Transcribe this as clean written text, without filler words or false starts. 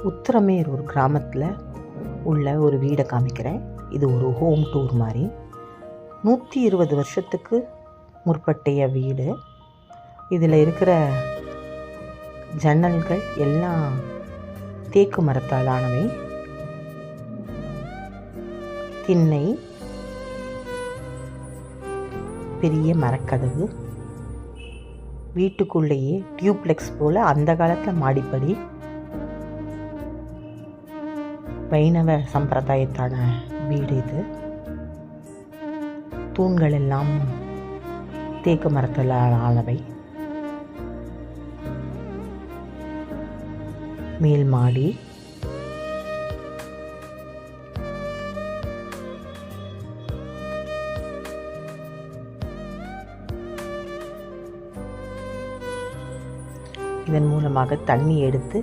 உத்திரமேர் ஒரு கிராமத்தில் உள்ள ஒரு வீடை காமிக்கிறேன். இது ஒரு ஹோம் டூர் மாதிரி. 120 வருஷத்துக்கு முற்பட்டைய வீடு. இதில் இருக்கிற ஜன்னல்கள் எல்லாம் தேக்கு மரத்தால் ஆனவை. திண்ணை, பெரிய மரக்கதவு, வீட்டுக்குள்ளேயே டியூப்ளெக்ஸ் போல் அந்த காலத்தில் மாடிப்படி. வைணவ சம்பிரதாயத்தான வீடு இது. தூண்கள் எல்லாம் தேக்கு மரத்தில் ஆனவை. மேல் மாடி, இதன் மூலமாக தண்ணி எடுத்து